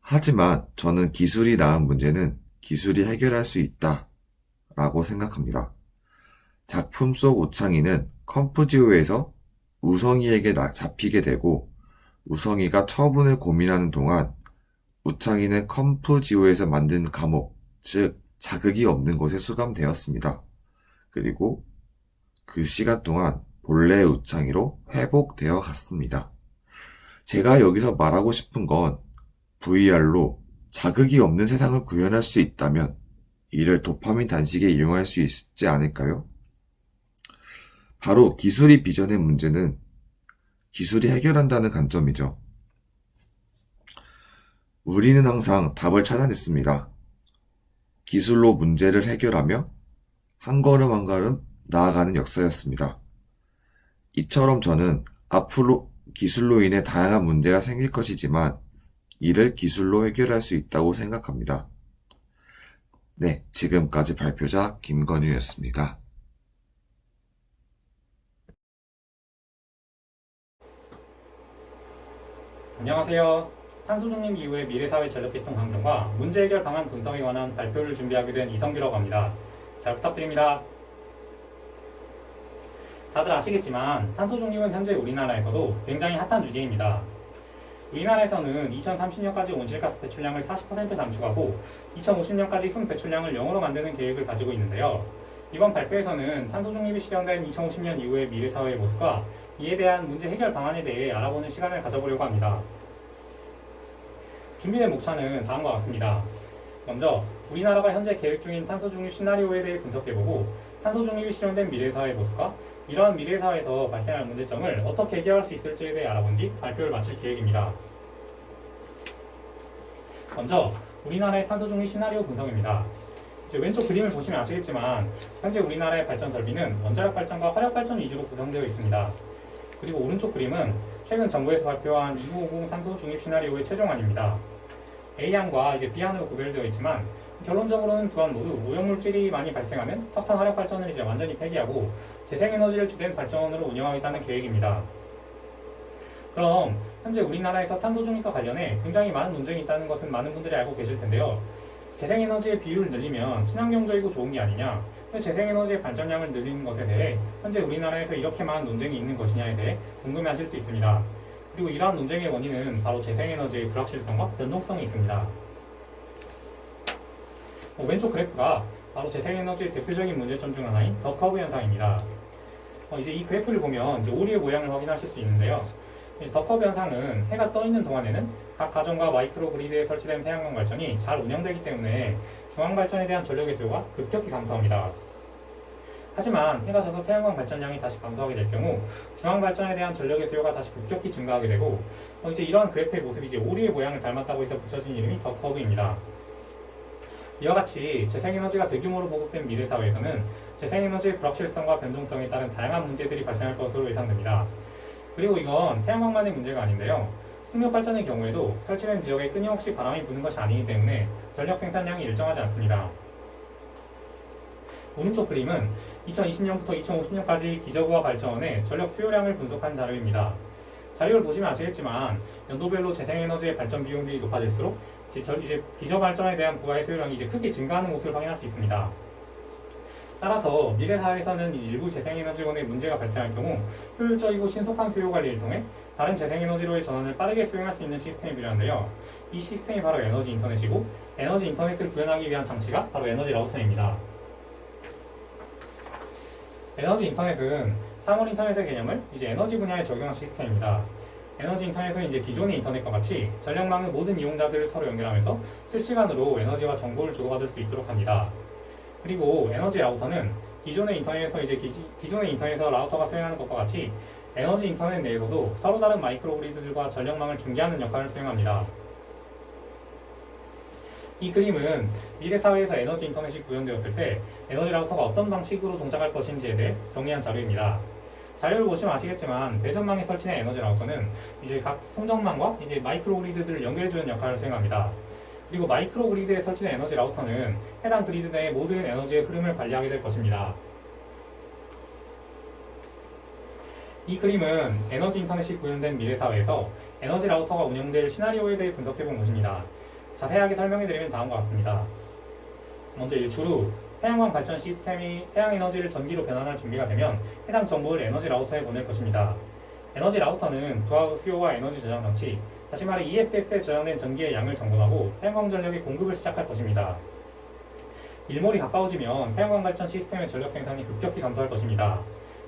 하지만 저는 기술이 낳은 문제는 기술이 해결할 수 있다 라고 생각합니다. 작품 속 우창이는 컴푸지오에서 우성이에게 잡히게 되고 우성이가 처분을 고민하는 동안 우창이는 컴푸지오에서 만든 감옥, 즉 자극이 없는 곳에 수감되었습니다. 그리고 그 시간 동안 본래의 우창이로 회복되어 갔습니다. 제가 여기서 말하고 싶은 건 VR로 자극이 없는 세상을 구현할 수 있다면 이를 도파민 단식에 이용할 수 있지 않을까요? 바로 기술이 빚어낸 문제는 기술이 해결한다는 관점이죠. 우리는 항상 답을 찾아냈습니다. 기술로 문제를 해결하며 한 걸음 한 걸음 나아가는 역사였습니다. 이처럼 저는 앞으로 기술로 인해 다양한 문제가 생길 것이지만 이를 기술로 해결할 수 있다고 생각합니다. 네, 지금까지 발표자 김건우였습니다. 안녕하세요. 탄소 중립 이후의 미래사회 전력계통 환경과 문제 해결 방안 분석에 관한 발표를 준비하게 된 이성규라고 합니다. 잘 부탁드립니다. 다들 아시겠지만 탄소 중립은 현재 우리나라에서도 굉장히 핫한 주제입니다. 우리나라에서는 2030년까지 온실가스 배출량을 40% 감축하고 2050년까지 순 배출량을 0으로 만드는 계획을 가지고 있는데요. 이번 발표에서는 탄소 중립이 실현된 2050년 이후의 미래사회의 모습과 이에 대한 문제 해결 방안에 대해 알아보는 시간을 가져보려고 합니다. 준비된 목차는 다음과 같습니다. 먼저 우리나라가 현재 계획 중인 탄소 중립 시나리오에 대해 분석해보고 탄소 중립이 실현된 미래사회의 모습과 이러한 미래사회에서 발생할 문제점을 어떻게 해결할 수 있을지에 대해 알아본 뒤 발표를 마칠 계획입니다. 먼저 우리나라의 탄소 중립 시나리오 분석입니다. 왼쪽 그림을 보시면 아시겠지만 현재 우리나라의 발전 설비는 원자력 발전과 화력 발전 위주로 구성되어 있습니다. 그리고 오른쪽 그림은 최근 정부에서 발표한 2050 탄소 중립 시나리오의 최종안입니다. A안과 B안으로 구별되어 있지만 결론적으로는 두 안 모두 오염물질이 많이 발생하는 석탄 화력 발전을 완전히 폐기하고 재생에너지를 주된 발전으로 운영하겠다는 계획입니다. 그럼 현재 우리나라에서 탄소 중립과 관련해 굉장히 많은 논쟁이 있다는 것은 많은 분들이 알고 계실 텐데요. 재생에너지의 비율을 늘리면 친환경적이고 좋은 게 아니냐, 재생에너지의 발전량을 늘리는 것에 대해 현재 우리나라에서 이렇게 많은 논쟁이 있는 것이냐에 대해 궁금해하실 수 있습니다. 그리고 이러한 논쟁의 원인은 바로 재생에너지의 불확실성과 변동성이 있습니다. 왼쪽 그래프가 바로 재생에너지의 대표적인 문제점 중 하나인 더 커브 현상입니다. 이제 이 그래프를 보면 이제 오리의 모양을 확인하실 수 있는데요. 이제 더 커브 현상은 해가 떠 있는 동안에는 각 가정과 마이크로 그리드에 설치된 태양광 발전이 잘 운영되기 때문에 중앙 발전에 대한 전력의 수요가 급격히 감소합니다. 하지만 해가 져서 태양광 발전량이 다시 감소하게 될 경우 중앙 발전에 대한 전력의 수요가 다시 급격히 증가하게 되고 이제 이러한 그래프의 모습이 이제 오리의 모양을 닮았다고 해서 붙여진 이름이 더 커브입니다. 이와 같이 재생에너지가 대규모로 보급된 미래 사회에서는 재생에너지의 불확실성과 변동성에 따른 다양한 문제들이 발생할 것으로 예상됩니다. 그리고 이건 태양광만의 문제가 아닌데요. 풍력 발전의 경우에도 설치된 지역에 끊임없이 바람이 부는 것이 아니기 때문에 전력 생산량이 일정하지 않습니다. 오른쪽 그림은 2020년부터 2050년까지 기저부하 발전의 전력 수요량을 분석한 자료입니다. 자료를 보시면 아시겠지만 연도별로 재생에너지의 발전 비용들이 높아질수록 이제 기저발전에 대한 부하의 수요량이 이제 크게 증가하는 것을 확인할 수 있습니다. 따라서 미래 사회에서는 일부 재생에너지원에 문제가 발생할 경우 효율적이고 신속한 수요 관리를 통해 다른 재생에너지로의 전환을 빠르게 수행할 수 있는 시스템이 필요한데요. 이 시스템이 바로 에너지 인터넷이고 에너지 인터넷을 구현하기 위한 장치가 바로 에너지 라우터입니다. 에너지 인터넷은 사물 인터넷의 개념을 이제 에너지 분야에 적용한 시스템입니다. 에너지 인터넷은 이제 기존의 인터넷과 같이 전력망의 모든 이용자들을 서로 연결하면서 실시간으로 에너지와 정보를 주고받을 수 있도록 합니다. 그리고 에너지 라우터는 기존의 인터넷에서 라우터가 수행하는 것과 같이 에너지 인터넷 내에서도 서로 다른 마이크로 그리드들과 전력망을 중개하는 역할을 수행합니다. 이 그림은 미래 사회에서 에너지 인터넷이 구현되었을 때 에너지 라우터가 어떤 방식으로 동작할 것인지에 대해 정리한 자료입니다. 자료를 보시면 아시겠지만 배전망에 설치된 에너지 라우터는 이제 각 송전망과 이제 마이크로 그리드들을 연결해주는 역할을 수행합니다. 그리고 마이크로 그리드에 설치된 에너지 라우터는 해당 그리드 내의 모든 에너지의 흐름을 관리하게 될 것입니다. 이 그림은 에너지 인터넷이 구현된 미래 사회에서 에너지 라우터가 운영될 시나리오에 대해 분석해본 것입니다. 자세하게 설명해드리면 다음과 같습니다. 먼저 일출 후 태양광 발전 시스템이 태양 에너지를 전기로 변환할 준비가 되면 해당 정보를 에너지 라우터에 보낼 것입니다. 에너지 라우터는 부하 후 수요와 에너지 저장 장치, 다시 말해 ESS에 저장된 전기의 양을 점검하고 태양광 전력의 공급을 시작할 것입니다. 일몰이 가까워지면 태양광 발전 시스템의 전력 생산이 급격히 감소할 것입니다.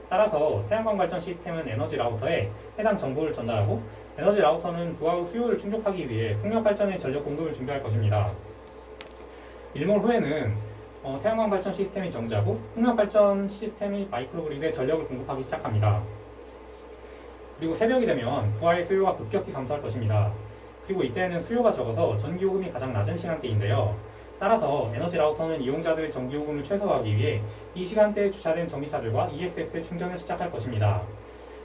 따라서 태양광 발전 시스템은 에너지 라우터에 해당 정보를 전달하고 에너지 라우터는 부하 후 수요를 충족하기 위해 풍력 발전의 전력 공급을 준비할 것입니다. 일몰 후에는 태양광 발전 시스템이 정지하고 풍력 발전 시스템이 마이크로 그리드에 전력을 공급하기 시작합니다. 그리고 새벽이 되면 부하의 수요가 급격히 감소할 것입니다. 그리고 이때에는 수요가 적어서 전기요금이 가장 낮은 시간대인데요. 따라서 에너지 라우터는 이용자들의 전기요금을 최소화하기 위해 이 시간대에 주차된 전기차들과 ESS의 충전을 시작할 것입니다.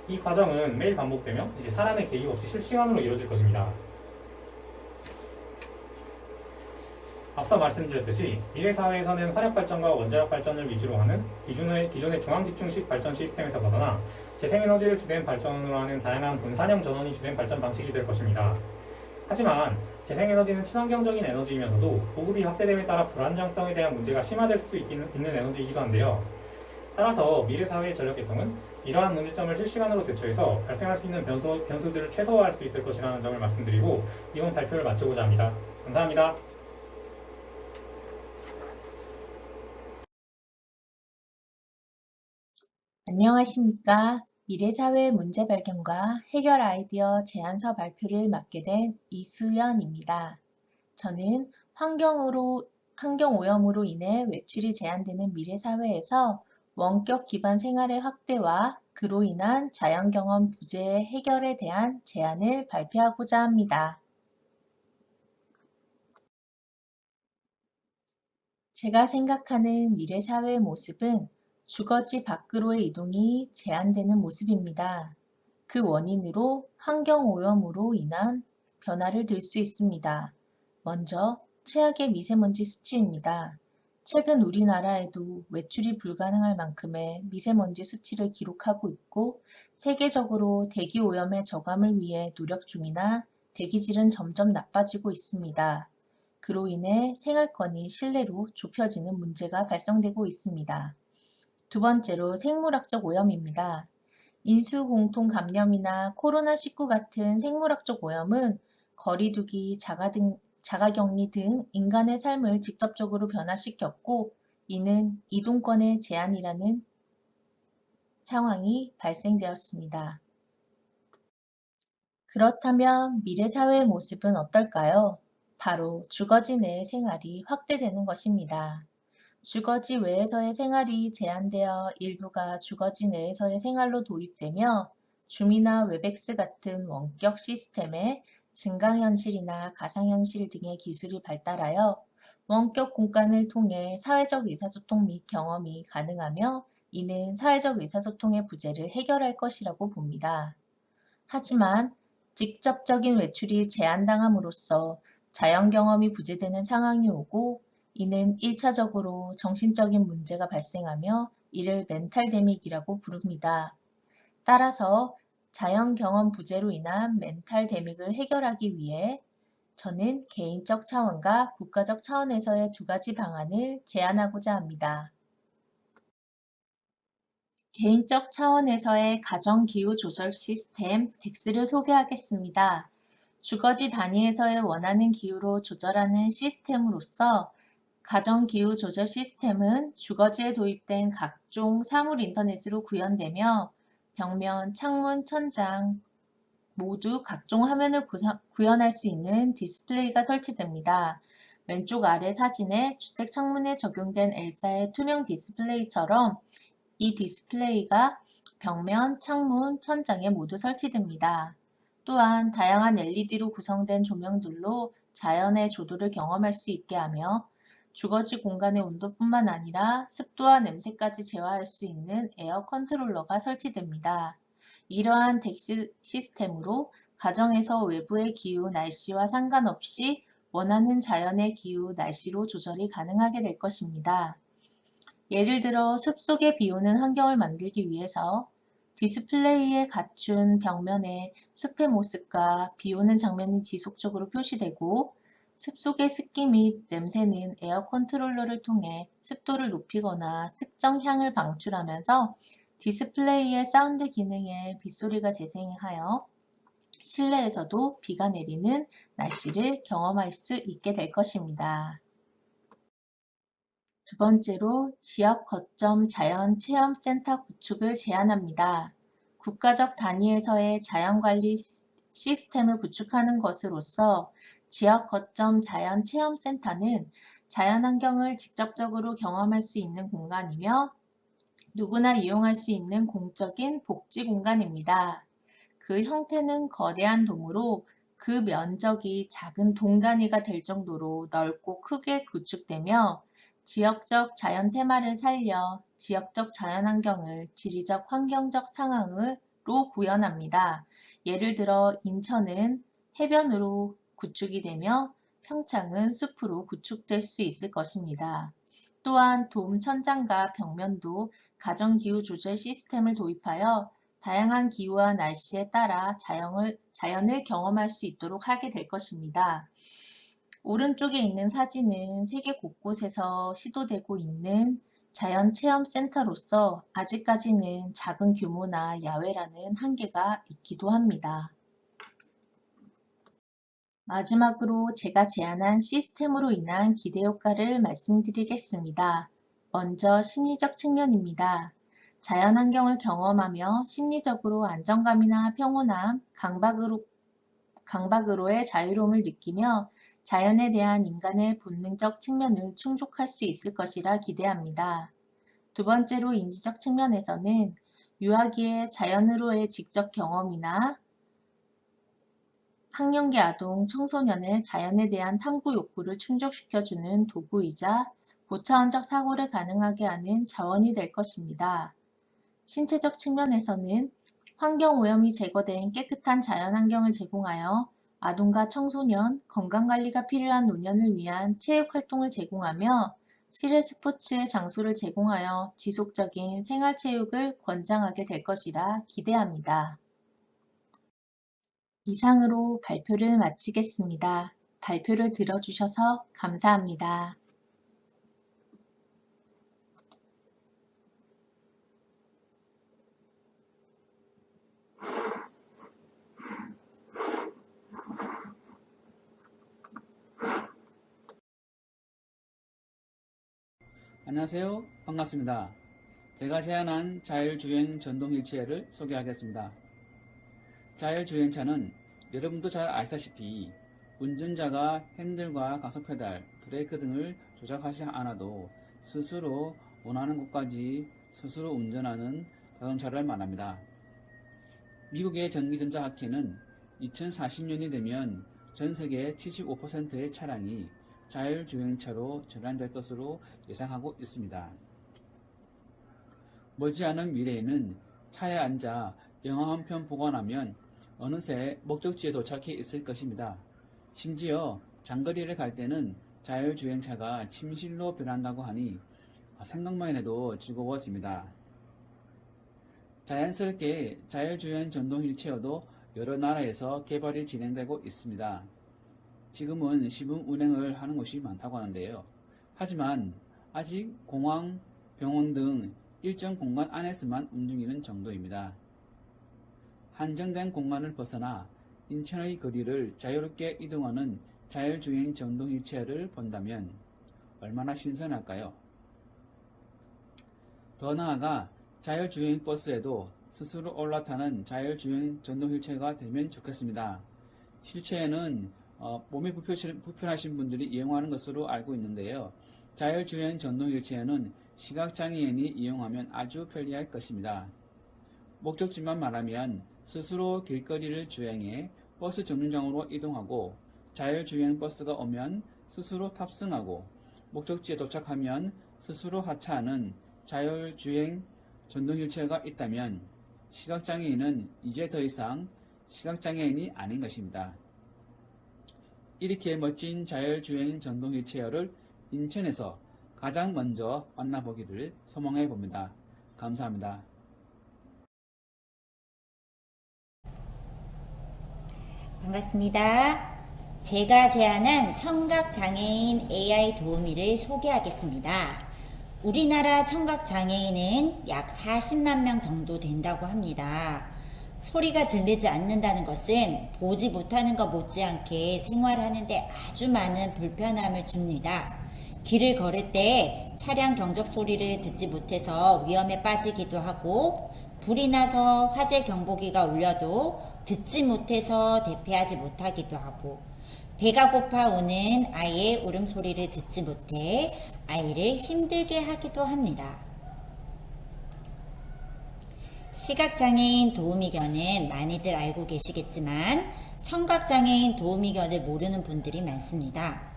이 과정은 매일 반복되며 이제 사람의 개입 없이 실시간으로 이루어질 것입니다. 앞서 말씀드렸듯이 미래 사회에서는 화력 발전과 원자력 발전을 위주로 하는 기존의 중앙집중식 발전 시스템에서 벗어나 재생에너지를 주된 발전으로 하는 다양한 분산형 전원이 주된 발전 방식이 될 것입니다. 하지만 재생에너지는 친환경적인 에너지이면서도 보급이 확대됨에 따라 불안정성에 대한 문제가 심화될 수도 있는 에너지이기도 한데요. 따라서 미래 사회의 전력 계통은 이러한 문제점을 실시간으로 대처해서 발생할 수 있는 변수들을 최소화할 수 있을 것이라는 점을 말씀드리고 이번 발표를 마치고자 합니다. 감사합니다. 안녕하십니까. 미래사회 문제 발견과 해결 아이디어 제안서 발표를 맡게 된 이수연입니다. 저는 환경오염으로 인해 외출이 제한되는 미래사회에서 원격 기반 생활의 확대와 그로 인한 자연경험 부재의 해결에 대한 제안을 발표하고자 합니다. 제가 생각하는 미래사회의 모습은 주거지 밖으로의 이동이 제한되는 모습입니다. 그 원인으로 환경오염으로 인한 변화를 들 수 있습니다. 먼저 최악의 미세먼지 수치입니다. 최근 우리나라에도 외출이 불가능할 만큼의 미세먼지 수치를 기록하고 있고 세계적으로 대기오염의 저감을 위해 노력 중이나 대기질은 점점 나빠지고 있습니다. 그로 인해 생활권이 실내로 좁혀지는 문제가 발생되고 있습니다. 두 번째로 생물학적 오염입니다. 인수공통 감염이나 코로나19 같은 생물학적 오염은 거리두기, 자가격리 등 인간의 삶을 직접적으로 변화시켰고 이는 이동권의 제한이라는 상황이 발생되었습니다. 그렇다면 미래 사회의 모습은 어떨까요? 바로 주거지 내의 생활이 확대되는 것입니다. 주거지 외에서의 생활이 제한되어 일부가 주거지 내에서의 생활로 도입되며 줌이나 웹엑스 같은 원격 시스템에 증강현실이나 가상현실 등의 기술이 발달하여 원격 공간을 통해 사회적 의사소통 및 경험이 가능하며 이는 사회적 의사소통의 부재를 해결할 것이라고 봅니다. 하지만 직접적인 외출이 제한당함으로써 자연 경험이 부재되는 상황이 오고 이는 1차적으로 정신적인 문제가 발생하며 이를 멘탈 데믹이라고 부릅니다. 따라서 자연 경험 부재로 인한 멘탈 데믹을 해결하기 위해 저는 개인적 차원과 국가적 차원에서의 두 가지 방안을 제안하고자 합니다. 개인적 차원에서의 가정기후 조절 시스템 덱스를 소개하겠습니다. 주거지 단위에서의 원하는 기후로 조절하는 시스템으로서 가정기후 조절 시스템은 주거지에 도입된 각종 사물 인터넷으로 구현되며 벽면, 창문, 천장 모두 각종 화면을 구현할 수 있는 디스플레이가 설치됩니다. 왼쪽 아래 사진에 주택 창문에 적용된 엘사의 투명 디스플레이처럼 이 디스플레이가 벽면, 창문, 천장에 모두 설치됩니다. 또한 다양한 LED로 구성된 조명들로 자연의 조도를 경험할 수 있게 하며 주거지 공간의 온도뿐만 아니라 습도와 냄새까지 제어할 수 있는 에어 컨트롤러가 설치됩니다. 이러한 덱스 시스템으로 가정에서 외부의 기후, 날씨와 상관없이 원하는 자연의 기후, 날씨로 조절이 가능하게 될 것입니다. 예를 들어 숲속에 비오는 환경을 만들기 위해서 디스플레이에 갖춘 벽면에 숲의 모습과 비오는 장면이 지속적으로 표시되고 숲속의 습기 및 냄새는 에어 컨트롤러를 통해 습도를 높이거나 특정 향을 방출하면서 디스플레이의 사운드 기능에 빗소리가 재생하여 실내에서도 비가 내리는 날씨를 경험할 수 있게 될 것입니다. 두 번째로 지역 거점 자연 체험 센터 구축을 제안합니다. 국가적 단위에서의 자연관리 시스템을 구축하는 것으로서 지역 거점 자연 체험 센터는 자연환경을 직접적으로 경험할 수 있는 공간이며 누구나 이용할 수 있는 공적인 복지 공간입니다. 그 형태는 거대한 돔으로 그 면적이 작은 동 단위가 될 정도로 넓고 크게 구축되며 지역적 자연 테마를 살려 지역적 자연환경을 지리적 환경적 상황으로 구현합니다. 예를 들어 인천은 해변으로 구축이 되며 평창은 숲으로 구축될 수 있을 것입니다. 또한 돔 천장과 벽면도 가정기후 조절 시스템을 도입하여 다양한 기후와 날씨에 따라 자연을 경험할 수 있도록 하게 될 것입니다. 오른쪽에 있는 사진은 세계 곳곳에서 시도되고 있는 자연체험센터로서 아직까지는 작은 규모나 야외라는 한계가 있기도 합니다. 마지막으로 제가 제안한 시스템으로 인한 기대 효과를 말씀드리겠습니다. 먼저 심리적 측면입니다. 자연환경을 경험하며 심리적으로 안정감이나 평온함, 강박으로의 자유로움을 느끼며 자연에 대한 인간의 본능적 측면을 충족할 수 있을 것이라 기대합니다. 두 번째로 인지적 측면에서는 유아기의 자연으로의 직접 경험이나 학령기 아동, 청소년의 자연에 대한 탐구 욕구를 충족시켜주는 도구이자 고차원적 사고를 가능하게 하는 자원이 될 것입니다. 신체적 측면에서는 환경오염이 제거된 깨끗한 자연환경을 제공하여 아동과 청소년, 건강관리가 필요한 노년을 위한 체육활동을 제공하며 실외 스포츠의 장소를 제공하여 지속적인 생활체육을 권장하게 될 것이라 기대합니다. 이상으로 발표를 마치겠습니다. 발표를 들어주셔서 감사합니다. 안녕하세요. 반갑습니다. 제가 제안한 자율주행 전동 휠체어를 소개하겠습니다. 자율주행차는 여러분도 잘 아시다시피 운전자가 핸들과 가속 페달, 브레이크 등을 조작하지 않아도 스스로 원하는 곳까지 스스로 운전하는 자동차를 말합니다. 미국의 전기전자학회는 2040년이 되면 전 세계 75%의 차량이 자율주행차로 전환될 것으로 예상하고 있습니다. 머지않은 미래에는 차에 앉아 영화 한 편 보고 나면 어느새 목적지에 도착해 있을 것입니다. 심지어 장거리를 갈 때는 자율주행차가 침실로 변한다고 하니 생각만 해도 즐거워집니다. 자연스럽게 자율주행 전동 휠체어도 여러 나라에서 개발이 진행되고 있습니다. 지금은 시범 운행을 하는 곳이 많다고 하는데요. 하지만 아직 공항, 병원 등 일정 공간 안에서만 움직이는 정도입니다. 한정된 공간을 벗어나 인천의 거리를 자유롭게 이동하는 자율주행 전동 휠체어를 본다면 얼마나 신선할까요? 더 나아가 자율주행 버스에도 스스로 올라타는 자율주행 전동 휠체어가 되면 좋겠습니다. 실체에는 몸이 불편하신 분들이 이용하는 것으로 알고 있는데요. 자율주행 전동 휠체어는 시각장애인이 이용하면 아주 편리할 것입니다. 목적지만 말하면 스스로 길거리를 주행해 버스 정류장으로 이동하고 자율주행 버스가 오면 스스로 탑승하고 목적지에 도착하면 스스로 하차하는 자율주행 전동 휠체어가 있다면 시각장애인은 이제 더 이상 시각장애인이 아닌 것입니다. 이렇게 멋진 자율주행 전동 휠체어를 인천에서 가장 먼저 만나보기를 소망해 봅니다. 감사합니다. 반갑습니다. 제가 제안한 청각장애인 AI 도우미를 소개하겠습니다. 우리나라 청각장애인은 약 40만 명 정도 된다고 합니다. 소리가 들리지 않는다는 것은 보지 못하는 것 못지않게 생활하는데 아주 많은 불편함을 줍니다. 길을 걸을 때 차량 경적 소리를 듣지 못해서 위험에 빠지기도 하고, 불이 나서 화재 경보기가 울려도 듣지 못해서 대피하지 못하기도 하고, 배가 고파 오는 아이의 울음소리를 듣지 못해 아이를 힘들게 하기도 합니다. 시각장애인 도우미견은 많이들 알고 계시겠지만 청각장애인 도우미견을 모르는 분들이 많습니다.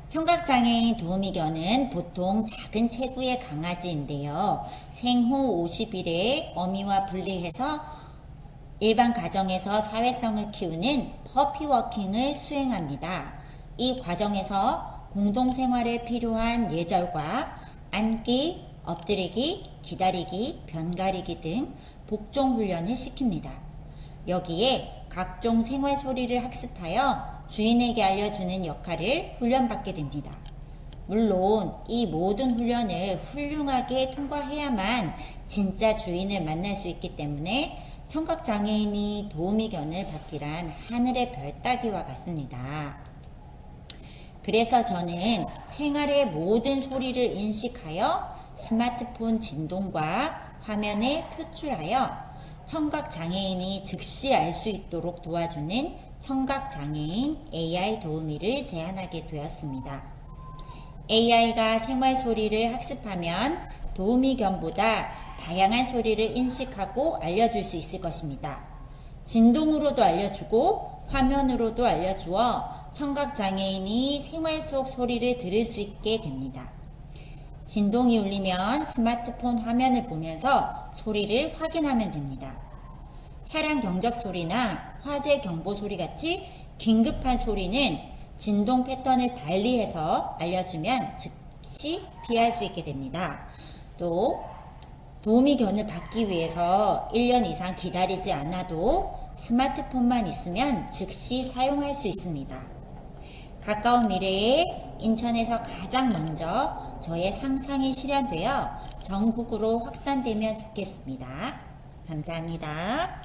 청각장애인 도우미견은 보통 작은 체구의 강아지인데요. 생후 50일에 어미와 분리해서 일반 가정에서 사회성을 키우는 퍼피워킹을 수행합니다. 이 과정에서 공동생활에 필요한 예절과 앉기, 엎드리기, 기다리기, 변가리기 등 복종 훈련을 시킵니다. 여기에 각종 생활 소리를 학습하여 주인에게 알려주는 역할을 훈련받게 됩니다. 물론 이 모든 훈련을 훌륭하게 통과해야만 진짜 주인을 만날 수 있기 때문에 청각장애인이 도우미견을 받기란 하늘의 별 따기와 같습니다. 그래서 저는 생활의 모든 소리를 인식하여 스마트폰 진동과 화면에 표출하여 청각장애인이 즉시 알 수 있도록 도와주는 청각장애인 AI 도우미를 제안하게 되었습니다. AI가 생활 소리를 학습하면 도우미견보다 다양한 소리를 인식하고 알려줄 수 있을 것입니다. 진동으로도 알려주고 화면으로도 알려주어 청각장애인이 생활 속 소리를 들을 수 있게 됩니다. 진동이 울리면 스마트폰 화면을 보면서 소리를 확인하면 됩니다. 차량 경적 소리나 화재 경보 소리 같이 긴급한 소리는 진동 패턴을 달리해서 알려주면 즉시 피할 수 있게 됩니다. 또 도우미견을 받기 위해서 1년 이상 기다리지 않아도 스마트폰만 있으면 즉시 사용할 수 있습니다. 가까운 미래에 인천에서 가장 먼저 저의 상상이 실현되어 전국으로 확산되면 좋겠습니다. 감사합니다.